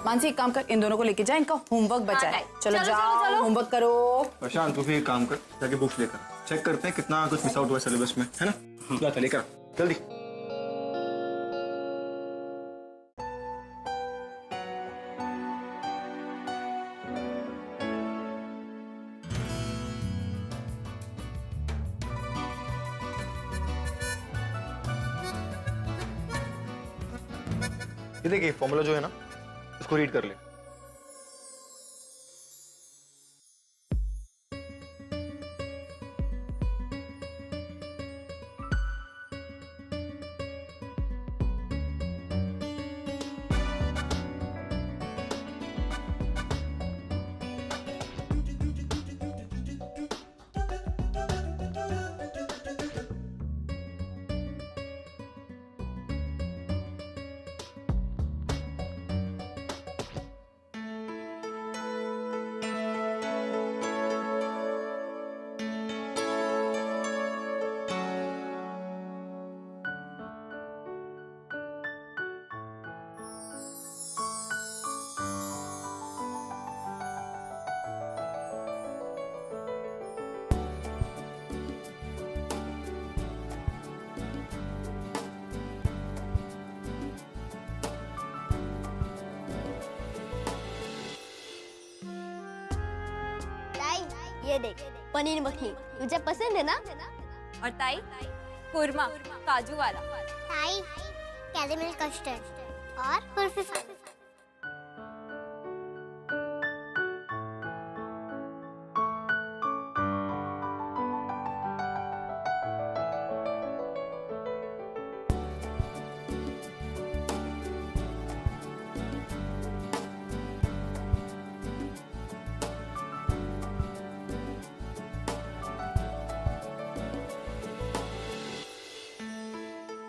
मानसी एक काम कर, इन दोनों को लेके जा, इनका होमवर्क बचा है। चलो जाओ होमवर्क करो। प्रशांत तू फिर एक काम कर, जाके बुक्स लेकर चेक करते हैं कितना कुछ मिस आउट हुआ सिलेबस में, है ना? जा लेकर जल्दी। ये देखिए फॉर्मूला जो है ना, इसको रीड कर ले। ये देख पनीर मखनी, तुझे पसंद है ना? और ताई कुरमा काजू वाला। ताई कैरेमल कस्टर्ड और कुल्फी।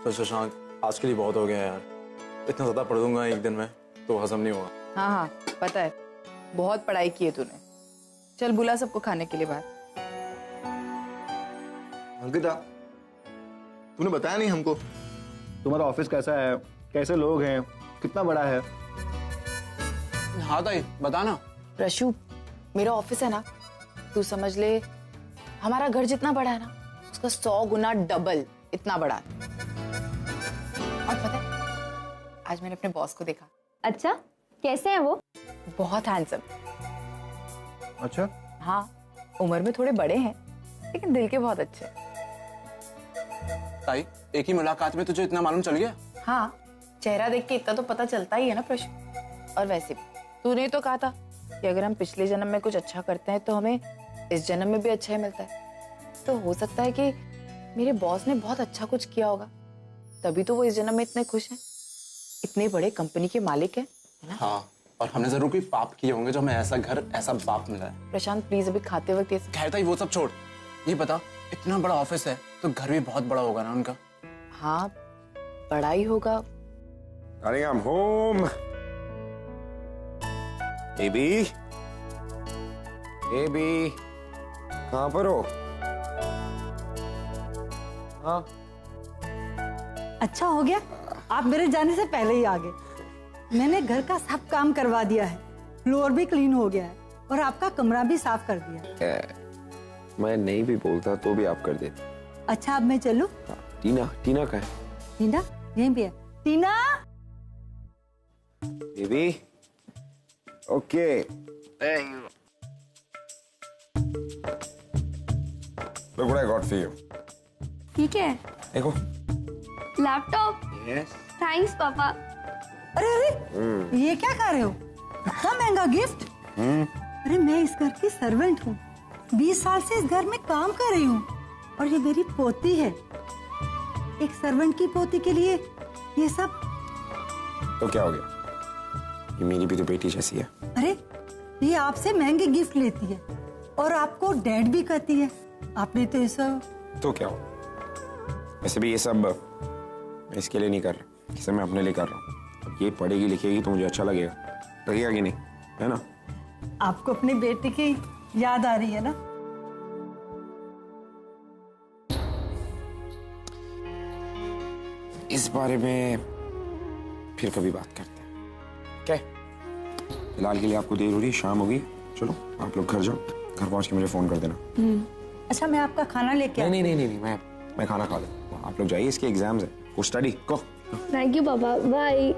तो शशांक आज के लिए बहुत हो गया यार, इतना ज्यादा पढ़ दूंगा एक दिन में तो हजम नहीं होगा। हाँ हाँ पता है, बहुत पढ़ाई की है तूने। चल बुला सबको खाने के लिए बाहर। अंकिता तूने बताया नहीं हमको, तुम्हारा ऑफिस कैसा है, कैसे लोग हैं, कितना बड़ा है? हाँ ताई बता ना। रशु मेरा ऑफिस है ना, तू समझ ले हमारा घर जितना बड़ा है ना, उसका 100 गुना डबल इतना बड़ा है। और पता है आज मैंने अपने बॉस को देखा। अच्छा कैसे हैं वो? बहुत हैंडसम। अच्छा हाँ उम्र में थोड़े बड़े हैं लेकिन दिल के बहुत अच्छे। ताई एक ही मुलाकात में तुझे इतना मालूम चल गया? हाँ चेहरा देख के इतना तो पता चलता ही है ना प्रश्न। और वैसे भी तूने तो कहा था कि अगर हम पिछले जन्म में कुछ अच्छा करते हैं तो हमें इस जन्म में भी अच्छा ही मिलता है। तो हो सकता है कि मेरे बॉस ने बहुत अच्छा कुछ किया होगा, तभी तो वो इस जन्म में इतने खुश हैं, इतने बड़े कंपनी के मालिक हैं, है ना? हाँ और हमने जरूर कोई पाप किए होंगे जो हमें ऐसा घर ऐसा बाप मिला है। प्रशांत प्लीज अभी खाते वक्त खैर ताई वो सब छोड़, ये बता इतना बड़ा ऑफिस है तो घर भी बहुत बड़ा होगा ना उनका? हाँ बड़ा ही होगा। Darling, I'm home. Baby, baby, कहाँ पर हो? हाँ अच्छा हो गया आप मेरे जाने से पहले ही आ गए। मैंने घर का सब काम करवा दिया है, फ्लोर भी क्लीन हो गया है और आपका कमरा भी साफ कर दिया। मैं नहीं भी बोलता तो भी आप कर देते। अच्छा अब मैं चलूं? हाँ, टीना टीना कहाँ है? टीना यहीं पे है। Tina baby okay. Look what I got for you. ठीक है। देखो लैपटॉप। yes. थैंक्स पापा। अरे अरे ये क्या कर रहे हो? इतना महंगा गिफ्ट? अरे मैं इस घर की सर्वेंट हूँ, 20 साल से इस घर में काम कर रही हूँ और ये मेरी पोती है। एक सर्वेंट की पोती के लिए ये सब। तो क्या हो गया, ये मेरी भी तो बेटी जैसी है। अरे ये आपसे महंगे गिफ्ट लेती है और आपको डैड भी कहती है, आपने तो ये सब। तो क्या हो, वैसे भी ये सब मैं इसके लिए नहीं कर रहा, इसे मैं अपने लिए कर रहा हूँ। अब ये पढ़ेगी लिखेगी तो मुझे अच्छा लगेगा, लगेगा कि नहीं, है ना? आपको अपनी बेटी की याद आ रही है ना? इस बारे में फिर कभी बात करते हैं, क्या? फिलहाल के लिए आपको देर हो रही है, शाम होगी, चलो आप लोग घर जाओ, घर पहुंच के मुझे फोन कर देना। अच्छा मैं आपका खाना लेके नहीं नहीं नहीं नहीं, मैं खाना खा लूँ, आप लोग जाइए, इसके एग्जाम्स है, वो स्टडी को। थैंक यू पापा, बाय।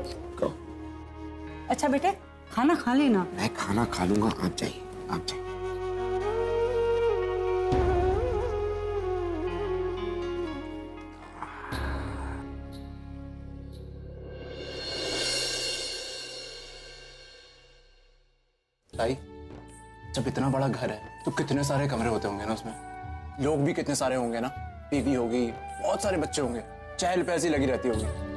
अच्छा बेटे खाना खा लेना। मैं खाना खा लूंगा, आप जाइए, आप जाइए। ताई, जब इतना बड़ा घर है तो कितने सारे कमरे होते होंगे ना उसमें, लोग भी कितने सारे होंगे ना, बीवी होगी, बहुत सारे बच्चे होंगे, चहल पहल सी लगी रहती होगी।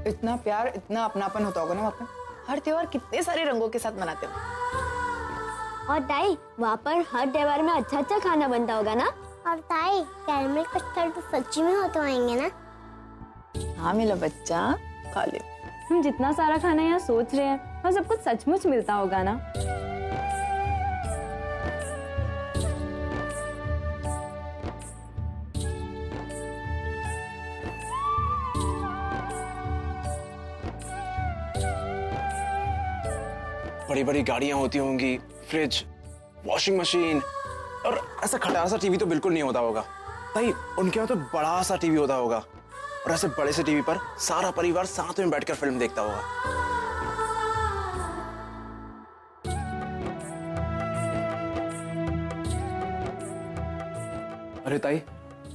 इतना प्यार, इतना अपनापन होता होगा ना वहाँ पे। हर त्योहार कितने सारे रंगों के साथ मनाते हो। और ताई वहाँ पर हर त्योहार में अच्छा अच्छा खाना बनता होगा ना। और ताई कैरमल कस्टर्ड तो सच्ची में होते होंगे ना। हाँ मेरा बच्चा, खा ले। हम जितना सारा खाना यहाँ सोच रहे हैं और सब कुछ सचमुच मिलता होगा ना। बड़ी बड़ी गाड़ियां होती होंगी, फ्रिज, वॉशिंग मशीन, और ऐसा खटारा सा टीवी तो बिल्कुल नहीं होता होगा। भाई उनके यहाँ तो बड़ा सा टीवी होता होगा, और ऐसे बड़े से टीवी पर सारा परिवार साथ में बैठकर फिल्म देखता होगा। अरे ताई,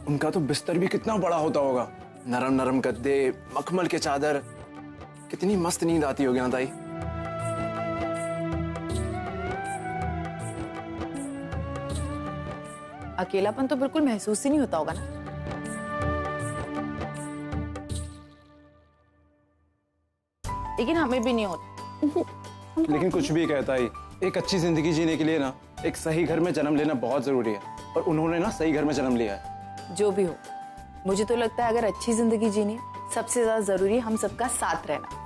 उनका तो बिस्तर भी कितना बड़ा होता होगा, नरम नरम गद्दे, मखमल के चादर, कितनी मस्त नींद आती होगी ना ताई। अकेलापन तो बिल्कुल महसूस ही नहीं होता होगा ना। लेकिन हमें भी नहीं होता। लेकिन कुछ भी कहता ही, एक अच्छी जिंदगी जीने के लिए ना एक सही घर में जन्म लेना बहुत जरूरी है, और उन्होंने ना सही घर में जन्म लिया है। जो भी हो, मुझे तो लगता है अगर अच्छी जिंदगी जीनी है, सबसे ज्यादा जरूरी है हम सबका साथ रहना।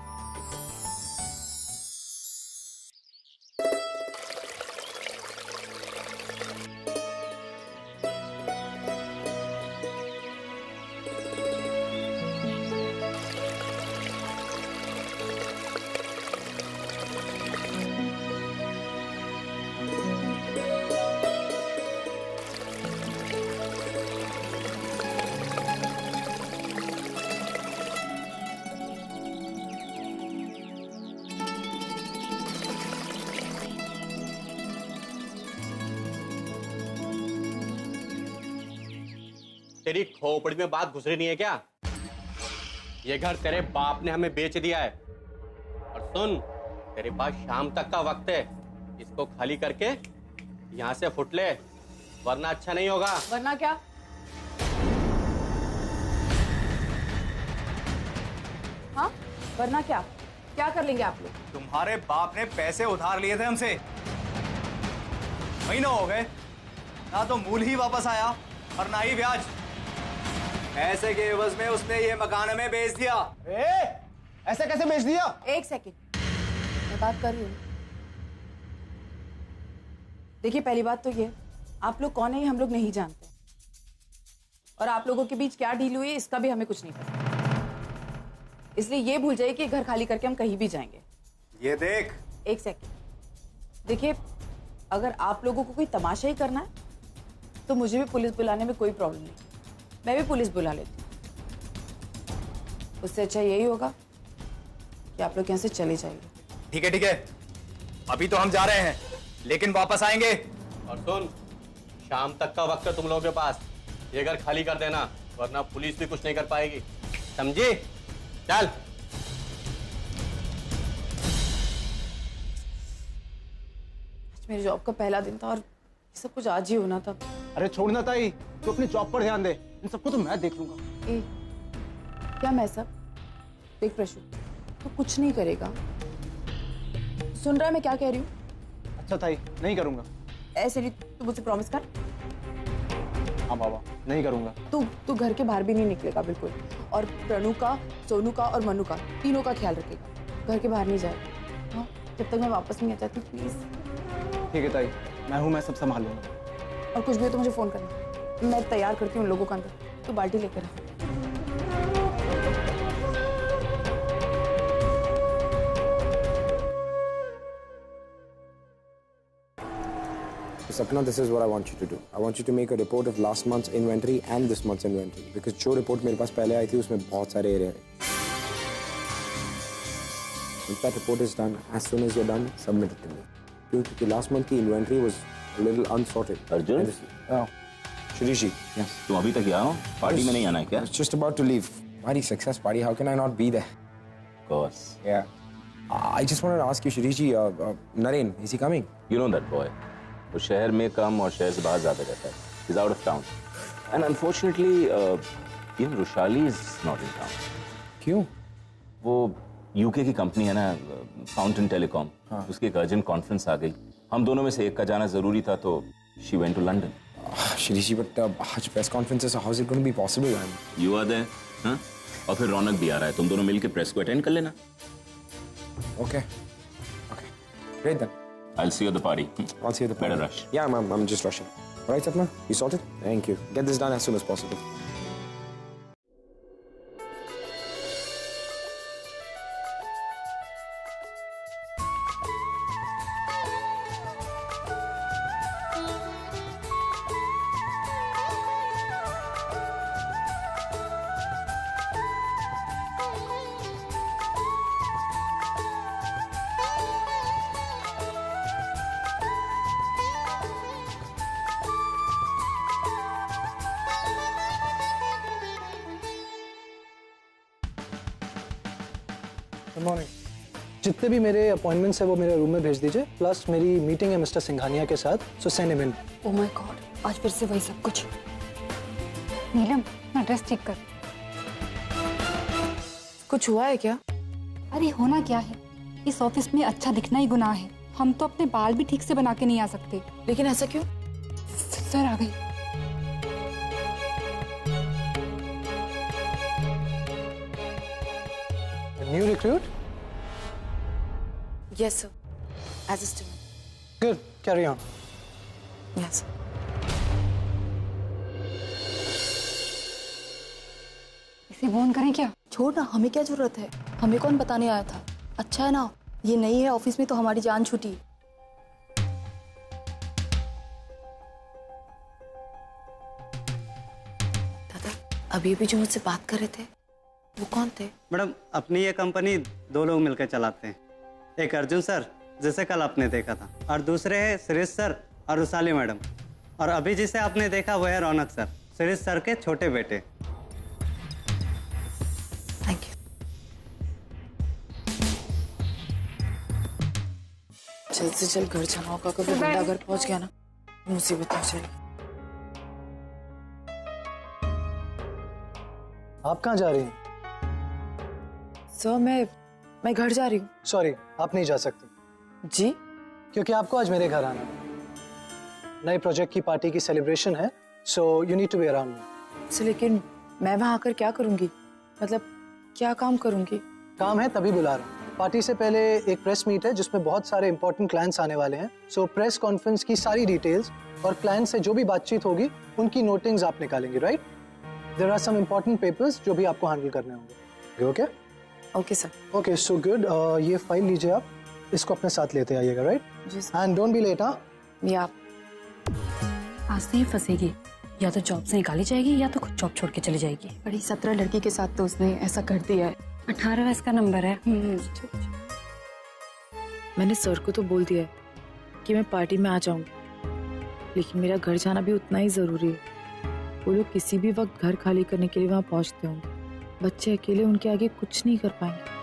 तेरी खोपड़ी में बात घुस रही नहीं है क्या? ये घर तेरे बाप ने हमें बेच दिया है, और सुन, तेरे पास शाम तक का वक्त है, इसको खाली करके यहाँ से फुट ले, वरना अच्छा नहीं होगा। वरना क्या? हाँ, वरना क्या? क्या कर लेंगे आप लोग? तुम्हारे बाप ने पैसे उधार लिए थे हमसे, महीना हो गए, ना तो मूल ही वापस आया और ना ही ब्याज। ऐसे के एवज में उसने ये मकान हमें बेच दिया। ऐसा कैसे बेच दिया? एक सेकंड, मैं बात कर रही हूँ। देखिए, पहली बात तो ये, आप लोग कौन है ये हम लोग नहीं जानते, और आप लोगों के बीच क्या डील हुई है इसका भी हमें कुछ नहीं पता। इसलिए ये भूल जाइए कि घर खाली करके हम कहीं भी जाएंगे। ये देख। एक सेकंड, देखिए, अगर आप लोगों को कोई तमाशा ही करना है तो मुझे भी पुलिस बुलाने में कोई प्रॉब्लम नहीं, मैं भी पुलिस बुला लेती हूँ। उससे अच्छा यही होगा कि आप लोग यहाँ से चले जाइए। ठीक है ठीक है, अभी तो हम जा रहे हैं, लेकिन वापस आएंगे। और सुन, शाम तक का वक्त है तुम लोगों के पास, ये घर खाली कर देना, वरना पुलिस भी कुछ नहीं कर पाएगी, समझी? चल। आज मेरी जॉब का पहला दिन था और ये सब कुछ आज ही होना था। अरे छोड़ना ताई, तू अपनी जॉब पर ध्यान दे, इन सबको तो मैं देख लूंगा। ए, क्या मैं सब? देख प्रशु, तू कुछ नहीं करेगा, सुन रहा है मैं क्या कह रही हूँ? अच्छा ताई, नहीं करूंगा। ऐसे नहीं, तू मुझे प्रॉमिस कर। हाँ बाबा, नहीं करूंगा। तू घर के बाहर भी नहीं निकलेगा बिल्कुल, और प्रणु का, सोनू का और मनु का, तीनों का ख्याल रखेगा, घर के बाहर नहीं जाएगा। हाँ, जब तक मैं वापस नहीं आ जाती, प्लीज। ठीक है ताई, मैं हूँ, मैं सब संभाल लूंगा। और कुछ भी हो तो मुझे फोन करना, मैं तैयार करती हूँ उन लोगों को अंदर। तो बाल्टी लेकर आ। Sapna, this is what I want you to do. I want you to make a report of last month's inventory and this month's inventory. Because जो report मेरे पास पहले आई थी उसमें बहुत सारे एरिया हैं. If that report is done, as soon as you're done, submit it to me. क्योंकि last month की inventory was a little unsorted. Arjun, Shirish ji, yes. तुम अभी तक यहाँ हो? पार्टी में नहीं आना है क्या? I was just about to leave. Party, success party. How can I not be there? Of course. Yeah. I just wanted to ask you, Shirish ji, Naren, is he coming? You know that boy. वो शहर में कम और शहर से बाहर ज्यादा रहता है. He's out of town. And unfortunately, Rushali is not in town. क्यों? वो यूके की कंपनी है ना, फाउंटेन टेलीकॉम. उसकी एक अर्जेंट कॉन्फ्रेंस आ गई. हम दोनों में से एक का जाना जरूरी था, तो she went to London. Shirish ji, but आज press conference है, so how is it going to be possible? You are there, हाँ? और फिर रौनक भी आ रहा है. तुम दोनों मिलके प्रेस को अटेंड कर लेना. Okay. Great then. I'll see you at the party. I'll see you at the party. Better rush. Yeah, I'm just rushing. All right, Sapna, you sorted? Thank you. Get this done as soon as possible. Good morning. जितने भी मेरे appointments है वो मेरे room में भेज दीजिए, plus मेरी मीटिंग है मिस्टर सिंघानिया के साथ, सो send him in. Oh my God, आज फिर से वही सब कुछ। नीलम, अपना ड्रेस ठीक कर। कुछ हुआ है क्या? अरे होना क्या है, इस ऑफिस में अच्छा दिखना ही गुनाह है। हम तो अपने बाल भी ठीक से बना के नहीं आ सकते। लेकिन ऐसा क्यों? सर आ गई। New recruit? Yes, sir. As a student. Good. Carry on. Yes. इसे फोन करें क्या? छोड़ ना, हमें क्या जरूरत है? हमें कौन बताने आया था? अच्छा है ना, ये नहीं है ऑफिस में तो हमारी जान छूटी। दादा, अभी अभी जो मुझसे बात कर रहे थे वो कौन थे? मैडम, अपनी ये कंपनी दो लोग मिलकर चलाते हैं। एक अर्जुन सर, जिसे कल आपने देखा था, और दूसरे हैं शिरीष सर और रुशाली मैडम। और अभी जिसे आपने देखा वो है रौनक सर, शिरीष सर के छोटे बेटे। Thank you. जल्द से जल्द घर जाना होगा, कभी बंदा घर पहुंच गया ना मुसीबत हो जाएगी। आप कहाँ जा रही हैं? सर मैं घर जा रही हूँ। सॉरी, आप नहीं जा सकती। जी? क्योंकि आपको आज मेरे घर आना है। नए प्रोजेक्ट की पार्टी की सेलिब्रेशन है, so you need to be around me. Sir लेकिन मैं वहाँ आकर क्या करूँगी? मतलब क्या काम करूँगी? काम है तभी बुला रहा हूँ। पार्टी से पहले एक प्रेस मीट है जिसमें बहुत सारे इंपॉर्टेंट क्लाइंट्स आने वाले हैं। सो प्रेस कॉन्फ्रेंस की सारी डिटेल्स और क्लाइंट से जो भी बातचीत होगी उनकी नोटिंग्स आप निकालेंगे, right? There are some important papers जो भी आपको हैंडल करने होंगे। Okay? Okay sir. Okay, so good. ये फाइल लीजिए आप, इसको अपने साथ लेते आइएगा, राइट? जी sir. And don't be late. या आज से ही फंसेगी, या तो जॉब से निकाली जाएगी या तो खुद जॉब छोड़ के चली जाएगी। बड़ी 17 लड़की के साथ तो उसने ऐसा कर दिया है। 18 इसका नंबर है। मैंने सर को तो बोल दिया है कि मैं पार्टी में आ जाऊंगी, लेकिन मेरा घर जाना भी उतना ही जरूरी है। वो लोग किसी भी वक्त घर खाली करने के लिए वहां पहुंचते होंगे। बच्चे अकेले उनके आगे कुछ नहीं कर पाएंगे।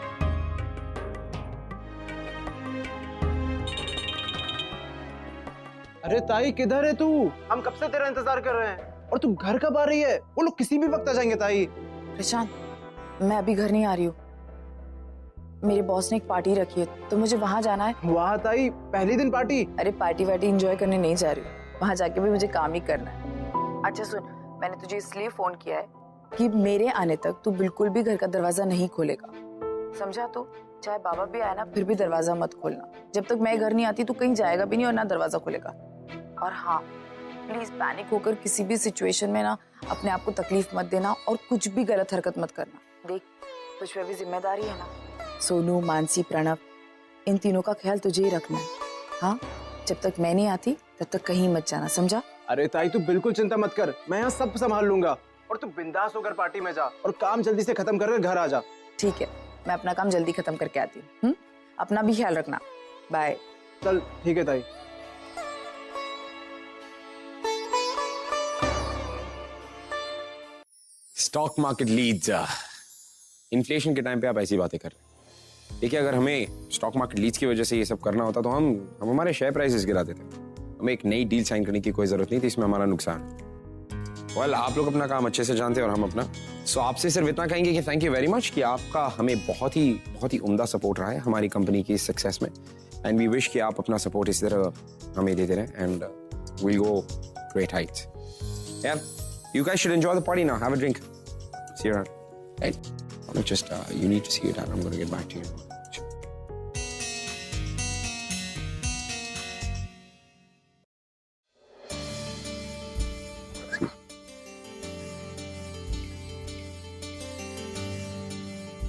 अरे ताई, किधर है तू? हम कब से तेरा इंतजार कर रहे हैं और तू घर कब आ रही है? वो लोग किसी भी वक्त आ जाएंगे ताई। प्रशांत, मैं अभी घर नहीं आ रही हूँ। मेरे बॉस ने एक पार्टी रखी है तो मुझे वहां जाना है। वाह ताई, पहली दिन पार्टी? अरे पार्टी वार्टी एंजॉय करने नहीं जा रही हूँ, वहां जाके भी मुझे काम ही करना है। अच्छा सुन, मैंने तुझे इसलिए फोन किया है कि मेरे आने तक तू बिल्कुल भी घर का दरवाजा नहीं खोलेगा, समझा? तो चाहे बाबा भी आए ना फिर भी दरवाजा मत खोलना। जब तक मैं घर नहीं आती तू कहीं जाएगा भी नहीं और ना दरवाजा खोलेगा। और हाँ, प्लीज पैनिक होकर किसी भी सिचुएशन में ना अपने आप को तकलीफ मत देना और कुछ भी गलत हरकत मत करना। देख, तुझ पे भी जिम्मेदारी है ना। सोनू, मानसी, प्रणव, इन तीनों का ख्याल तुझे ही रखना है। हाँ, जब तक मैं नहीं आती तब तक कहीं मत जाना, समझा? अरे ताई तू बिल्कुल चिंता मत कर, मैं यहाँ सब संभाल लूंगा और तू बिंदास होकर पार्टी में जा और काम जल्दी से खत्म कर घर आ जा। ठीक है, मैं अपना काम जल्दी खत्म करके आती हूँ। अपना भी ख्याल रखना। बाय। चल ठीक है ताई। Stock market leads. इन्फ्लेशन के टाइम पे आप ऐसी बातें कर रहे हैं। देखिए, अगर हमें स्टॉक मार्केट लीड्स की वजह से ये सब करना होता तो हम हमारे शेयर प्राइसेस गिरा देते। हमें एक नई डील साइन करने की कोई जरूरत नहीं थी, इसमें हमारा नुकसान। वेल, आप लोग अपना काम अच्छे से जानते हैं और हम अपना। सो आपसे सिर्फ इतना कहेंगे कि थैंक यू वेरी मच कि आपका हमें बहुत ही उम्दा सपोर्ट रहा है हमारी कंपनी की सक्सेस में। एंड वी विश कि आप अपना सपोर्ट इस तरह हमें देते रहें and we'll go great heights. Yeah, you guys should enjoy the party now. Have a drink. See you around. Hey, just you need to see it out. I'm going to get back to you.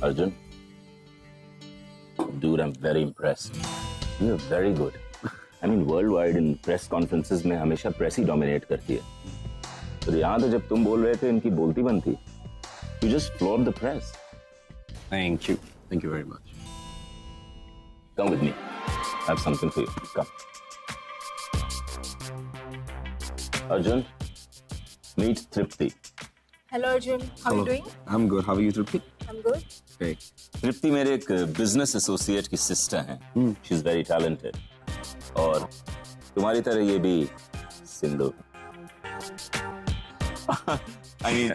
Arjun, dude, I'm very impressed. You're very good. I mean, worldwide in press conferences में हमेशा press ही dominate करती है। तो यहाँ तो जब तुम बोल रहे थे इनकी बोलती बंद थी। You just floored the press. Thank you. Thank you very much. Come with me. I have something for you. Come. Arjun, meet Tripti. Hello Arjun, how are you doing? I'm good. How are you, Tripti? I'm good. Great. Tripti मेरे एक business associate की sister हैं। She's very talented. और तुम्हारी तरह ये भी single. I mean,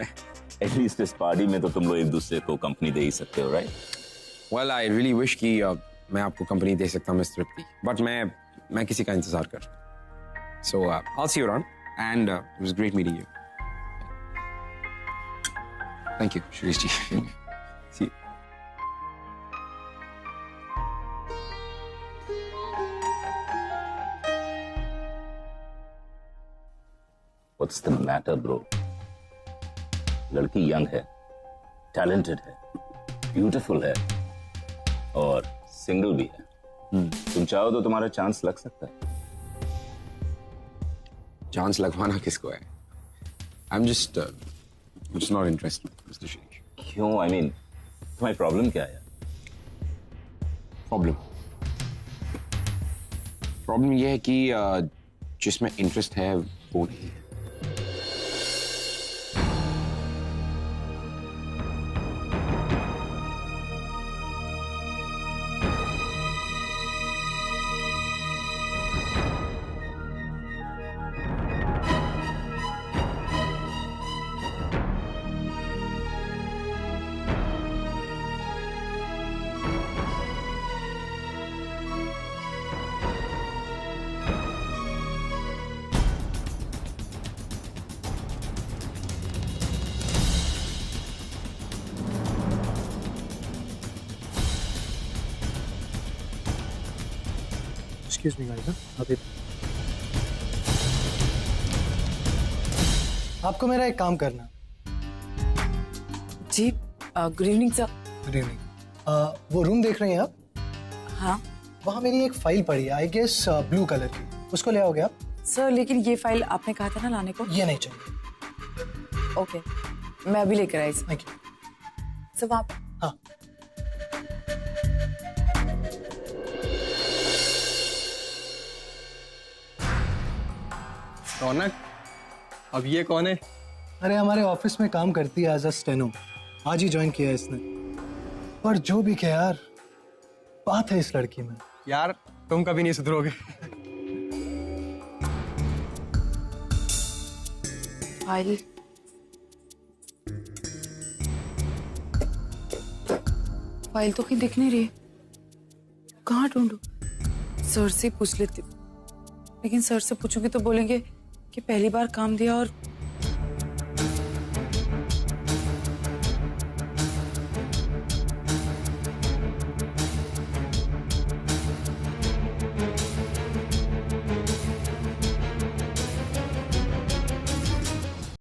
at least इस पार्टी में तो तुम लोग एक दूसरे को कंपनी दे ही सकते हो, right? Well, I really wish कि मैं आपको कंपनी दे सकता हूँ मिस तृप्ति, बट मैं किसी का इंतजार कर रहा हूँ। So I'll see you around, and it was great meeting you. Thank you, Shirish ji. See you. What's the matter, bro? लड़की यंग है, टैलेंटेड है, ब्यूटीफुल है और सिंगल भी है। तुम चाहो तो तुम्हारा चांस लग सकता है। चांस लगवाना किसको है? I'm just not interested, Mr. Shirish. क्यों? I mean, तुम्हारी प्रॉब्लम क्या है? प्रॉब्लम ये है कि जिसमें इंटरेस्ट है वो नहीं है। Excuse me, guys. अभी आपको मेरा एक काम करना। जी, good evening sir. Good evening. वो रूम देख रहे हैं आप? हाँ। वहाँ मेरी एक फाइल पड़ी है, आई गेस ब्लू कलर की। उसको ले आओगे आप? सर, लेकिन ये फाइल आपने कहा था ना लाने को। ये नहीं चाहिए। ओके, मैं अभी लेकर आई। Thank you. सर, वहाँ पे। हाँ। रौनक, अब ये कौन है? अरे हमारे ऑफिस में काम करती है एज अ स्टेनो। आज ही ज्वाइन किया है इसने। पर जो भी कहे यार, बात है इस लड़की में। यार तुम कभी नहीं सुधरोगे। फाइल फाइल तो कहीं दिख नहीं रही। कहाँ ढूंढूं? सर से पूछ लेती हूँ, लेकिन सर से पूछूंगी तो बोलेंगे कि पहली बार काम दिया और